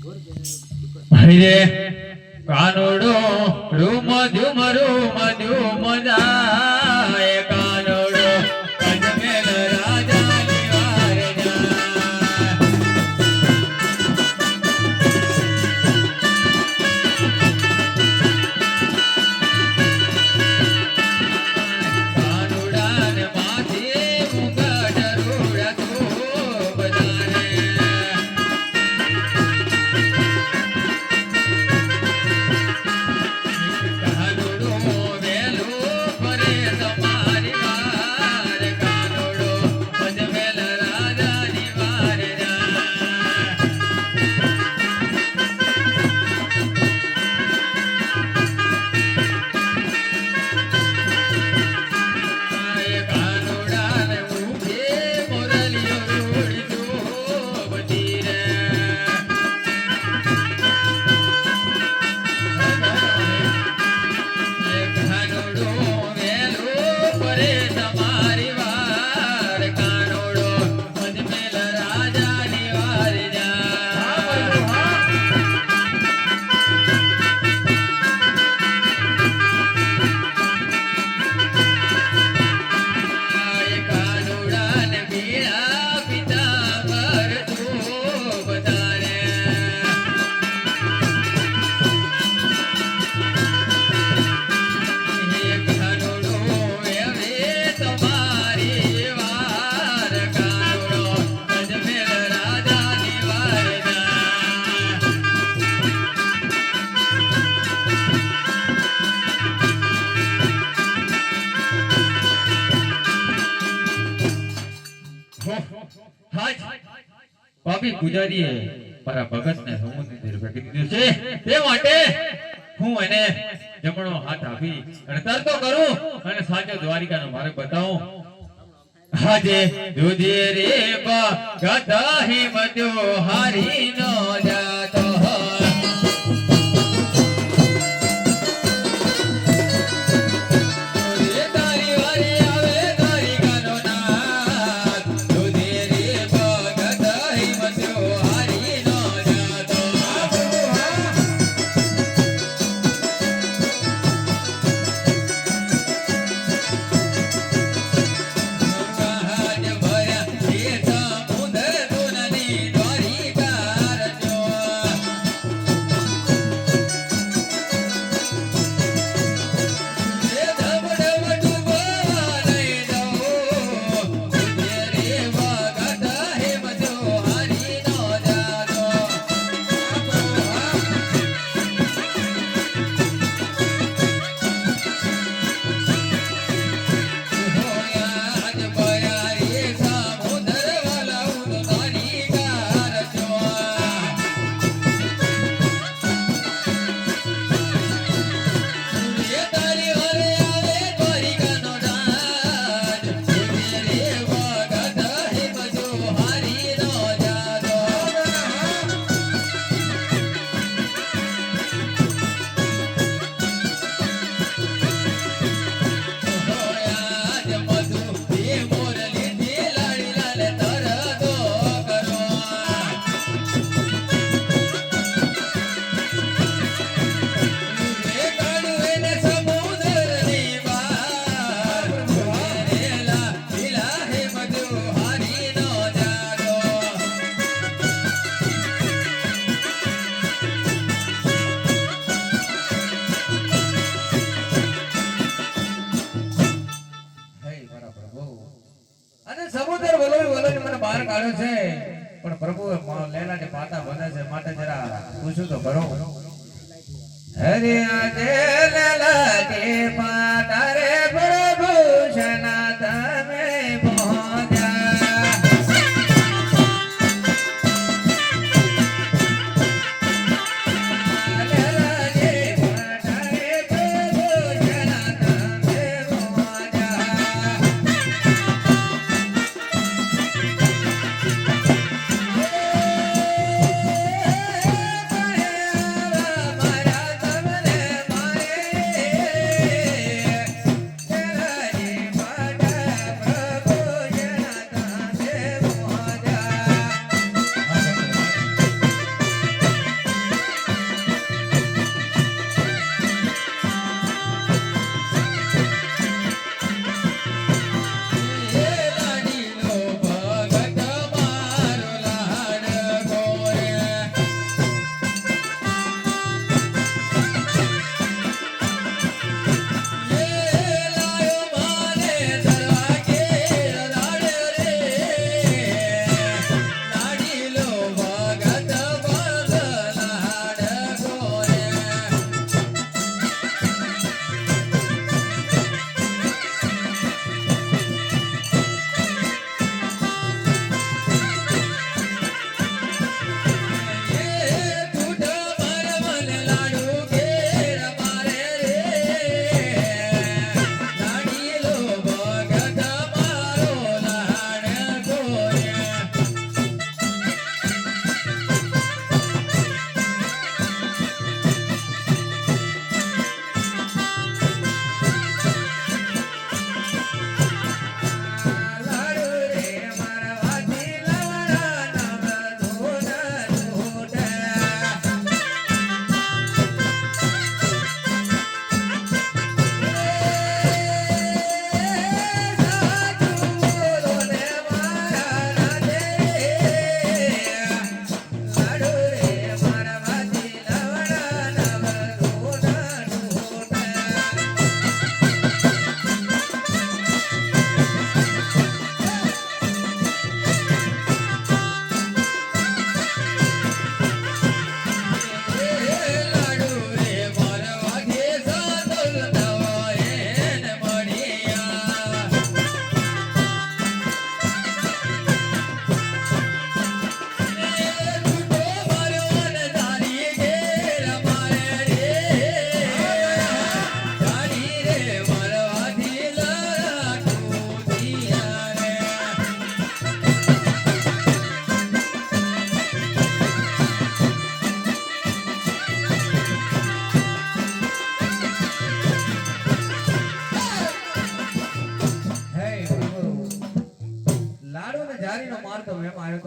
હરે કાનોડો room ધુમ જાય કાનોડો અજમેર રાજાની વાર જાય કાનોડાને માથે મુગટ રૂડા ખૂબ જાણે પાપી પૂજારીએ મારા ભગતને સમુદ્ર ફેંકી દીધું છે તે માટે હું એને જમણો હાથ આપી અને તરતો કરું અને સાચો દ્વારિકાનો માર્ગ બતાવું આજે દુધે રે ભગત હિમત્યો હારી નો જાતો પણ પ્રભુ લેલાને પાતા વધે છે માટે જરા પૂછું તો કરો હરે આજે લેલા કે પાતા રે પ્રભુ શના તમે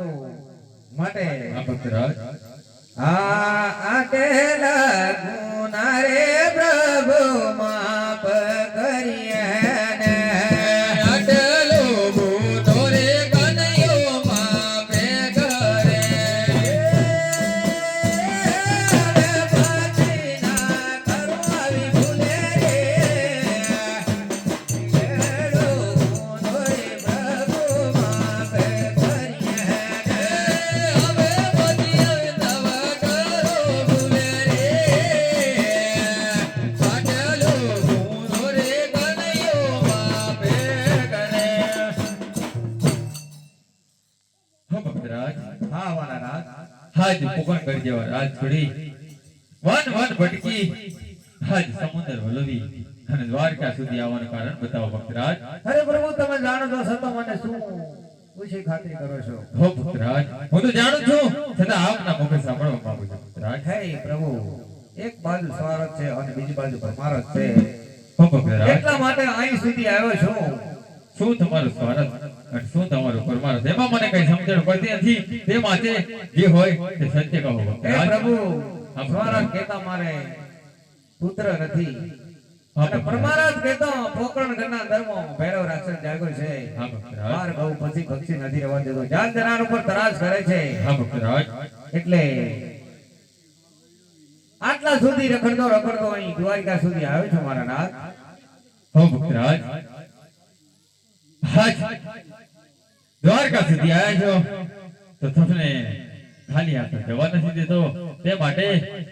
તો માટે હા ભક્તરાજ આટેલા ગુના રે પ્રભુ માફ કરીએ ને આટલો ગુનો રે કનૈયો માફે કરે પાછી ના કરો આવી ભૂલે રે એડો ગુનો રે પ્રભુ માફ કરીએ ને હવે બધી તવ કરો ભૂલે રે આટલો ગુનો રે કનૈયો માફે કરે હા ભક્તરાજ હા વાલા રાત હાજ પુકણ કરી જેવા રાજ છોડી વન વન ભટકી હાજ સમુદ્ર વલોવી અને દ્વારકા સુધી આવવાનું કારણ બતાવો ભક્તરાજ અરે પ્રભુ તમે જાણો છો છતાં મને શું પૂછી ખાતરી કરો છો હો ભક્તરાજ હું તો જાણું છું છતાં આપના મુખે સાંભળવા માંગુ છું ભક્તરાજ હે પ્રભુ એક બાજુ સ્વાર્થ છે અને બીજી બાજુ પરમારથ છે હો ભક્તરાજ એટલા માટે અહીં સુધી આવ્યો છું શું તમારું સ્વાર્થ અને શું તમારું પરમાર્થ એમાં મને કઈ સમજણ પડતી નથી તે માટે જે હોય તે સત્ય કહો હે ભક્તરાજ પ્રભુ હા, સ્વાર્થ કહેતા મારે પુત્ર નથી હા, અને પરમારથ કહેતો પોકરણ ઘરના ધર્મો ભૈરવ રાક્ષસ જાગ્યો છે હા ભક્તરાજ બાર ગૌ પછી પક્ષી નથી રહેવા દેતો જાન જનાર ઉપર તરાસ કરે છે હા ભક્તરાજ એટલે આટલા સુધી રખડતો રખડતો અહીં દ્વારકા સુધી આવ્યો છું મારા નાથ હો ભક્તરાજ હાજ દ્વારકા સુધી આવ્યા છો તો તમને ખાલી હાથે જવા નથી દેતો તે માટે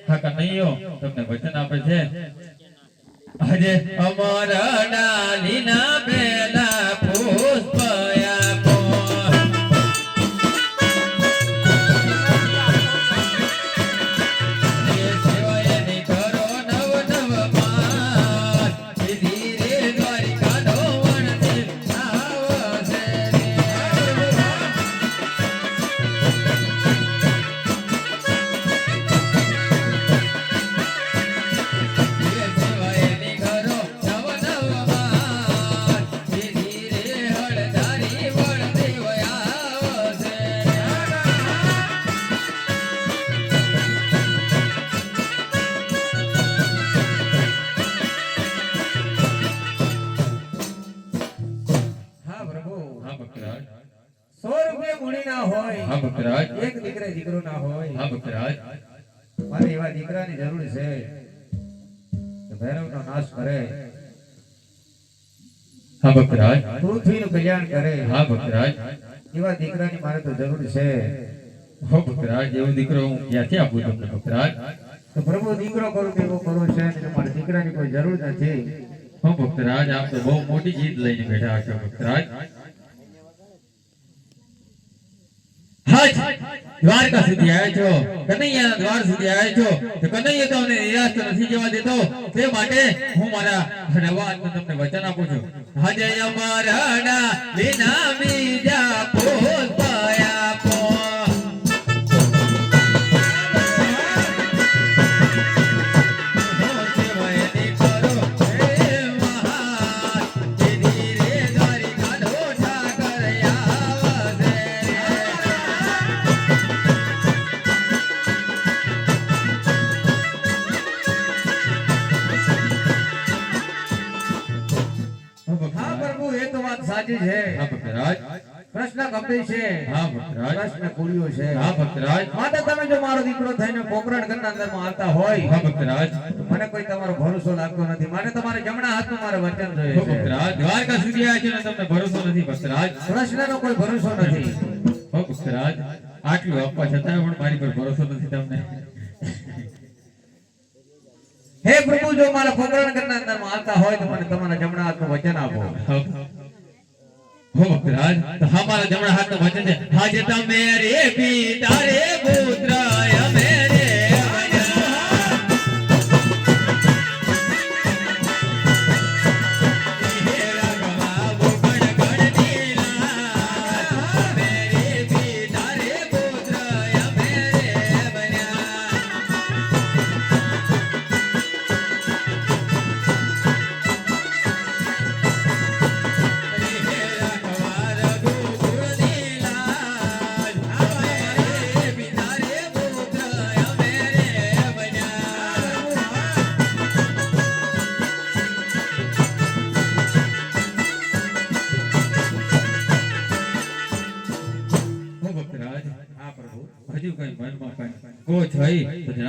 હા કનૈયો તમને વચન આપે છે આજે અમારા ડાલીના પેલા પુષ્પ આપો એ સેવાયની કરો નવ નવ માસ ધીરે દ્વારિકાનો વણથી આવશે રે સેવાયની ઘરો નવ નવ માસ ધીરે હળધારી વળદેવ આવશે હા પ્રભુ હા ભક્તરાજ 100 રૂપિયા મૂડી ના હોય હા ભક્તરાજ એક દીકરો ના હોય હા ભક્તરાજ મારે એવા દીકરાની જરૂર છે કે ભૈરવનો નાશ કરે હા ભક્તરાજ પૃથ્વીનું કલ્યાણ કરે હા ભક્તરાજ એવા દીકરાની મારે તો જરૂર છે હો ભક્તરાજ એવો દીકરો હું ક્યાંથી આપું તમને ભક્તરાજ તો પ્રભુ દીકરો કરું કે એવો કરું છે અને મારે દીકરાની કોઈ જરૂર નથી હો ભક્તરાજ આપ તો બહુ મોટી જીત લઈને બેઠા છો ભક્તરાજ હાજ દ્વારકા સુધી આવ્યા છો કનૈયાના દ્વાર સુધી આવ્યા છો તો કનૈયો તો અમને નિરાશ તો નથી જવા દેતો તે માટે હું મારા નવાજમાં તમને વચન આપું છું આજે અમારા ડાલીના બીજા પુષ્પ આપો સેવાયની કરો હે મહાન ધીરે દ્વારિકાનો ઠાકર આવશે હા પ્રભુ એ તો વાત સાચી છે હા ભક્તરાજ પ્રશ્ન ગંભીર છે હા ભક્તરાજ પ્રશ્ન પૂર્યો છે હા ભક્તરાજ માટે તમે જો મારો દીકરો થઈને પોકરણ ઘરના અંદરમાં આવતા હોય હા ભક્તરાજ તો મને કોઈ તમારો ભરોસો લાગતો નથી માટે તમારે જમણા હાથમાં મારે વચન હો જોઈએ છે ભક્તરાજ દ્વારકા સુધી આવ્યા છે ને તમને ભરોસો નથી ભક્તરાજ પ્રશ્નનો કોઈ ભરોસો નથી હો ભક્તરાજ આટલું આપવા છતાં પણ મારી પર ભરોસો નથી તમને હે પ્રભુ જો મારા પોકરણ ઘરના અંદરમાં આવતા હોય તો મને તમારા જમણા હાથનું વચન આપો હો ભક્તરાજ તો હા મારા જમણા હાથનું વચન છે આજે તમે રે પિતા રે પુત્ર અમે રે થઈ પછી